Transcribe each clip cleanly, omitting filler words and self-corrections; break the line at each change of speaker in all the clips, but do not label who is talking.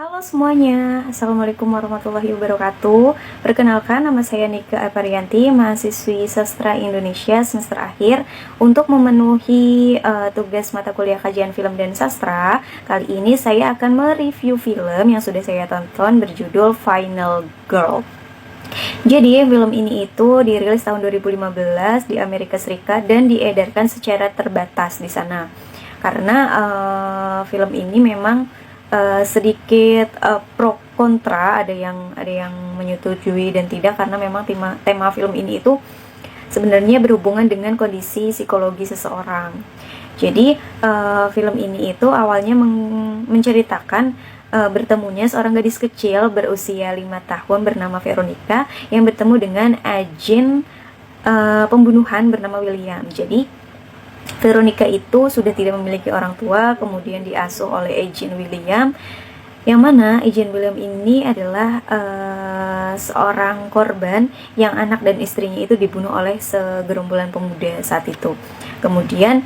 Halo semuanya, Assalamualaikum warahmatullahi wabarakatuh. Perkenalkan, nama saya Nika Aparianti, mahasiswi Sastra Indonesia semester akhir. Untuk memenuhi tugas mata kuliah kajian film dan sastra, kali ini saya akan mereview film yang sudah saya tonton berjudul Final Girl. Jadi film ini itu dirilis tahun 2015 di Amerika Serikat dan diedarkan secara terbatas di sana. Karena film ini memang sedikit pro kontra, ada yang menyetujui dan tidak, karena memang tema film ini itu sebenarnya berhubungan dengan kondisi psikologi seseorang. Jadi film ini itu awalnya menceritakan bertemunya seorang gadis kecil berusia 5 tahun bernama Veronica yang bertemu dengan agen pembunuhan bernama William. Jadi Veronica itu sudah tidak memiliki orang tua, kemudian diasuh oleh agen William, yang mana agen William ini adalah seorang korban yang anak dan istrinya itu dibunuh oleh segerombolan pemuda saat itu. Kemudian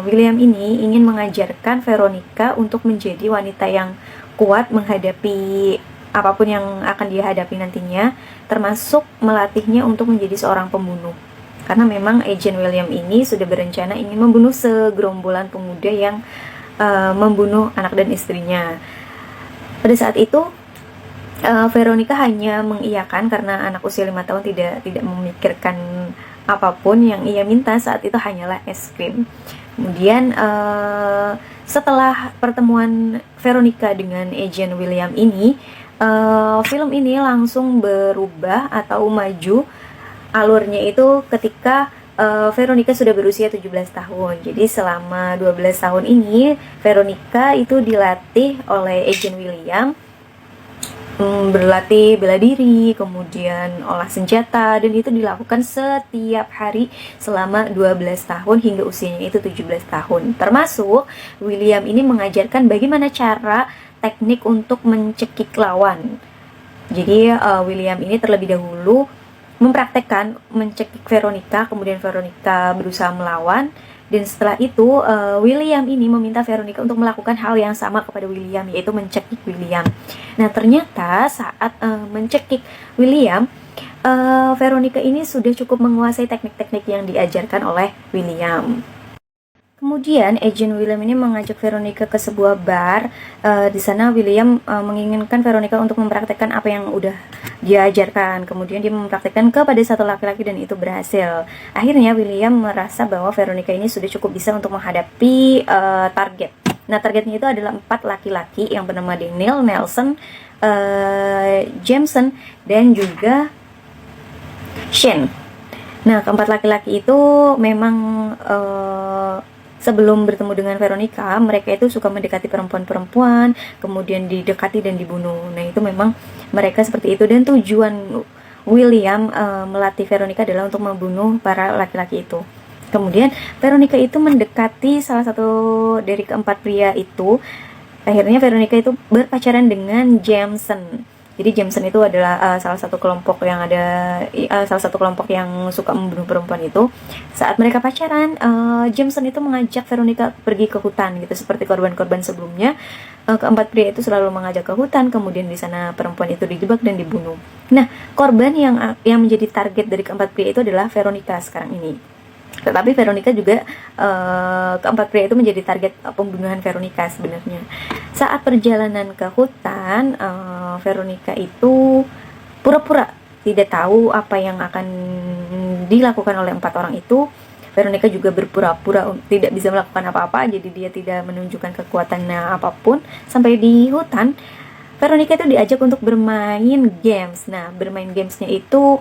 William ini ingin mengajarkan Veronica untuk menjadi wanita yang kuat menghadapi apapun yang akan dia hadapi nantinya, termasuk melatihnya untuk menjadi seorang pembunuh. Karena memang agen William ini sudah berencana ingin membunuh segerombolan pemuda yang membunuh anak dan istrinya. Pada saat itu Veronica hanya mengiyakan, karena anak usia 5 tahun tidak memikirkan apapun. Yang ia minta saat itu hanyalah es krim. Kemudian setelah pertemuan Veronica dengan agen William ini, film ini langsung berubah atau maju alurnya itu ketika Veronica sudah berusia 17 tahun. Jadi selama 12 tahun ini Veronica itu dilatih oleh agen William, berlatih bela diri, kemudian olah senjata, dan itu dilakukan setiap hari selama 12 tahun hingga usianya itu 17 tahun. Termasuk William ini mengajarkan bagaimana cara teknik untuk mencekik lawan. Jadi William ini terlebih dahulu mempraktekkan mencekik Veronica, kemudian Veronica berusaha melawan, dan setelah itu William ini meminta Veronica untuk melakukan hal yang sama kepada William, yaitu mencekik William. Nah, ternyata saat mencekik William, Veronica ini sudah cukup menguasai teknik-teknik yang diajarkan oleh William. Kemudian agen William ini mengajak Veronica ke sebuah bar. Di sana William menginginkan Veronica untuk mempraktekkan apa yang udah dia ajarkan. Kemudian dia mempraktekkan kepada satu laki-laki dan itu berhasil. Akhirnya William merasa bahwa Veronica ini sudah cukup bisa untuk menghadapi target. Nah, targetnya itu adalah 4 laki-laki yang bernama Daniel, Nelson, Jameson, dan juga Shane. Nah, keempat laki-laki itu memang sebelum bertemu dengan Veronica, mereka itu suka mendekati perempuan-perempuan, kemudian didekati dan dibunuh. Nah, itu memang mereka seperti itu, dan tujuan William melatih Veronica adalah untuk membunuh para laki-laki itu. Kemudian Veronica itu mendekati salah satu dari keempat pria itu. Akhirnya Veronica itu berpacaran dengan Jameson. Jadi Jameson itu adalah salah satu kelompok yang suka membunuh perempuan itu. Saat mereka pacaran, Jameson itu mengajak Veronica pergi ke hutan, gitu seperti korban-korban sebelumnya. Keempat pria itu selalu mengajak ke hutan, kemudian di sana perempuan itu dijebak dan dibunuh. Nah, korban yang menjadi target dari keempat pria itu adalah Veronica sekarang ini. Tetapi Veronica juga keempat pria itu menjadi target pembunuhan Veronica sebenarnya. Saat perjalanan ke hutan, Veronica itu pura-pura tidak tahu apa yang akan dilakukan oleh 4 orang itu. Veronica juga berpura-pura tidak bisa melakukan apa-apa, jadi dia tidak menunjukkan kekuatannya apapun. Sampai di hutan, Veronica itu diajak untuk bermain games. Nah, bermain gamesnya itu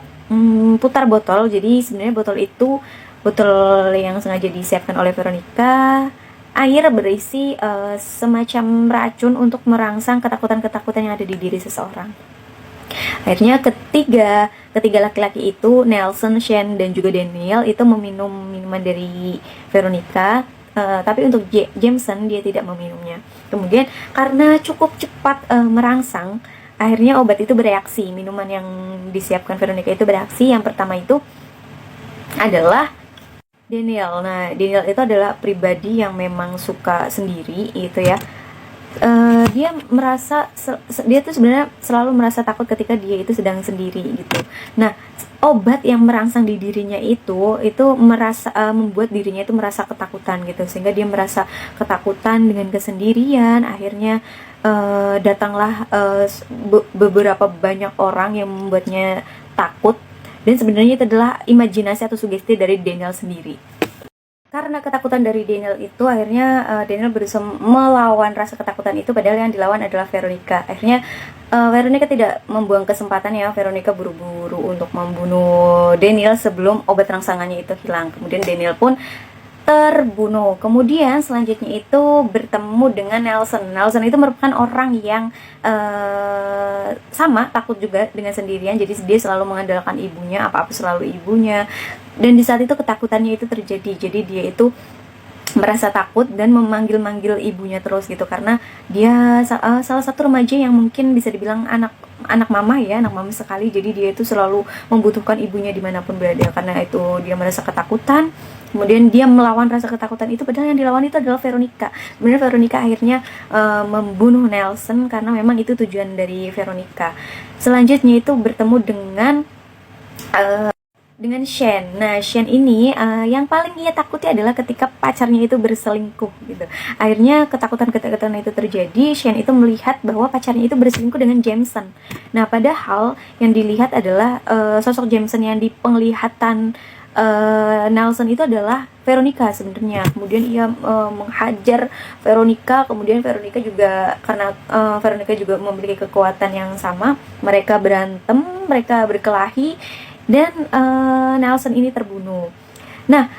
putar botol. Jadi sebenarnya botol itu botol yang sengaja disiapkan oleh Veronica, air berisi semacam racun untuk merangsang ketakutan-ketakutan yang ada di diri seseorang. Akhirnya ketiga laki-laki itu, Nelson, Shane, dan juga Daniel, itu meminum minuman dari Veronica. Tapi untuk Jameson, dia tidak meminumnya. Kemudian karena cukup cepat merangsang, akhirnya obat itu bereaksi. Minuman yang disiapkan Veronica itu bereaksi. Yang pertama itu adalah Daniel. Nah, Daniel itu adalah pribadi yang memang suka sendiri, itu ya. dia merasa dia tuh sebenarnya selalu merasa takut ketika dia itu sedang sendiri gitu. Nah, obat yang merangsang di dirinya itu merasa membuat dirinya itu merasa ketakutan gitu, sehingga dia merasa ketakutan dengan kesendirian. Akhirnya datanglah beberapa banyak orang yang membuatnya takut, dan sebenarnya itu adalah imajinasi atau sugesti dari Daniel sendiri. Karena ketakutan dari Daniel itu, akhirnya Daniel berusaha melawan rasa ketakutan itu, padahal yang dilawan adalah Veronica. Akhirnya Veronica tidak membuang kesempatan ya, Veronica buru-buru untuk membunuh Daniel sebelum obat rangsangannya itu hilang. Kemudian Daniel pun terbunuh. Kemudian selanjutnya itu bertemu dengan Nelson. Nelson itu merupakan orang yang sama takut juga dengan sendirian, jadi dia selalu mengandalkan ibunya, apa-apa selalu ibunya. Dan di saat itu ketakutannya itu terjadi, jadi dia itu merasa takut dan memanggil-manggil ibunya terus gitu, karena dia salah satu remaja yang mungkin bisa dibilang anak mama ya, anak mama sekali. Jadi dia itu selalu membutuhkan ibunya dimanapun berada. Karena itu dia merasa ketakutan, kemudian dia melawan rasa ketakutan itu, padahal yang dilawan itu adalah Veronica. Sebenarnya Veronica akhirnya membunuh Nelson karena memang itu tujuan dari Veronica. Selanjutnya itu bertemu dengan Shane. Nah, Shane ini yang paling ia takuti adalah ketika pacarnya itu berselingkuh gitu. Akhirnya ketakutan itu terjadi. Shane itu melihat bahwa pacarnya itu berselingkuh dengan Jameson. Nah, padahal yang dilihat adalah sosok Jameson yang di penglihatan Nelson itu adalah Veronica sebenarnya. Kemudian ia menghajar Veronica, kemudian Veronica juga, karena Veronica juga memiliki kekuatan yang sama, mereka berantem, mereka berkelahi, dan Nelson ini terbunuh. Nah,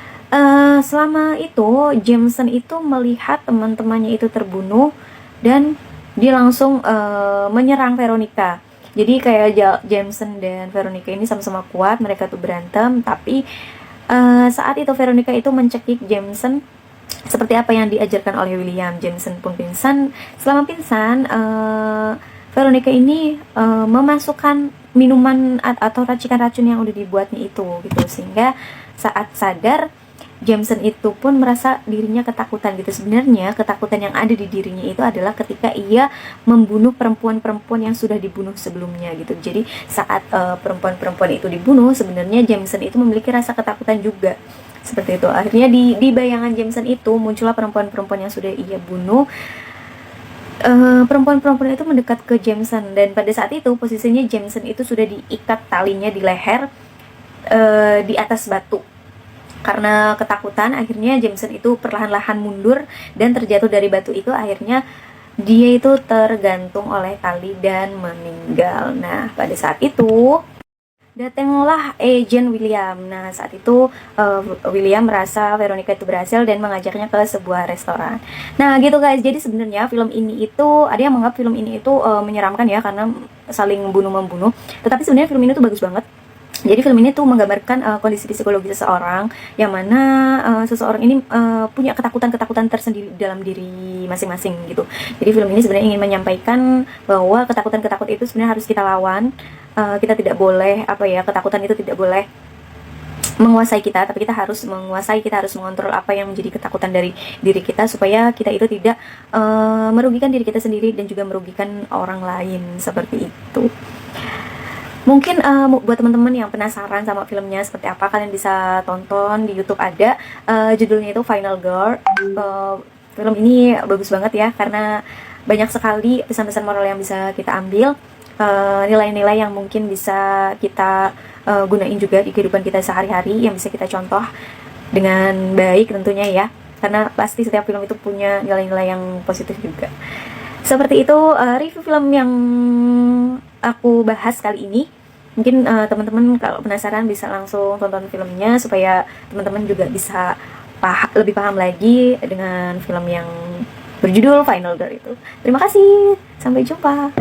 selama itu Jameson itu melihat teman-temannya itu terbunuh, dan dia langsung menyerang Veronica. Jadi kayak Jameson dan Veronica ini sama-sama kuat, mereka tuh berantem, tapi saat itu Veronica itu mencekik Jameson seperti apa yang diajarkan oleh William. Jameson pun pingsan. Selama pingsan, Veronica ini memasukkan minuman atau racikan racun yang udah dibuatnya itu gitu, sehingga saat sadar Jameson itu pun merasa dirinya ketakutan gitu. Sebenarnya ketakutan yang ada di dirinya itu adalah ketika ia membunuh perempuan-perempuan yang sudah dibunuh sebelumnya gitu. Jadi saat perempuan-perempuan itu dibunuh, sebenarnya Jameson itu memiliki rasa ketakutan juga seperti itu. Akhirnya di bayangan Jameson itu muncullah perempuan-perempuan yang sudah ia bunuh. Perempuan-perempuan itu mendekat ke Jameson, dan pada saat itu posisinya Jameson itu sudah diikat talinya di leher di atas batu. Karena ketakutan, akhirnya Jameson itu perlahan-lahan mundur dan terjatuh dari batu itu. Akhirnya dia itu tergantung oleh tali dan meninggal. Nah, pada saat itu datanglah agent William. Nah, saat itu William merasa Veronica itu berhasil dan mengajaknya ke sebuah restoran. Nah, gitu guys. Jadi sebenarnya film ini itu, ada yang menganggap film ini itu menyeramkan ya, karena saling bunuh-membunuh. Tetapi sebenarnya film ini tuh bagus banget. Jadi film ini tuh menggambarkan kondisi psikologi seseorang, yang mana seseorang ini punya ketakutan-ketakutan tersendiri dalam diri masing-masing gitu. Jadi film ini sebenarnya ingin menyampaikan bahwa ketakutan-ketakutan itu sebenarnya harus kita lawan. Kita tidak boleh ketakutan itu tidak boleh menguasai kita, tapi kita harus mengontrol apa yang menjadi ketakutan dari diri kita, supaya kita itu tidak merugikan diri kita sendiri dan juga merugikan orang lain, seperti itu. Mungkin buat teman-teman yang penasaran sama filmnya seperti apa, kalian bisa tonton di YouTube, ada judulnya itu Final Girl. Film ini bagus banget ya, karena banyak sekali pesan-pesan moral yang bisa kita ambil, nilai-nilai yang mungkin bisa kita gunain juga di kehidupan kita sehari-hari, yang bisa kita contoh dengan baik tentunya ya, karena pasti setiap film itu punya nilai-nilai yang positif juga. Seperti itu review film yang aku bahas kali ini. Mungkin teman-teman kalau penasaran bisa langsung tonton filmnya, supaya teman-teman juga bisa lebih paham lagi dengan film yang berjudul Final Girl itu. Terima kasih, sampai jumpa.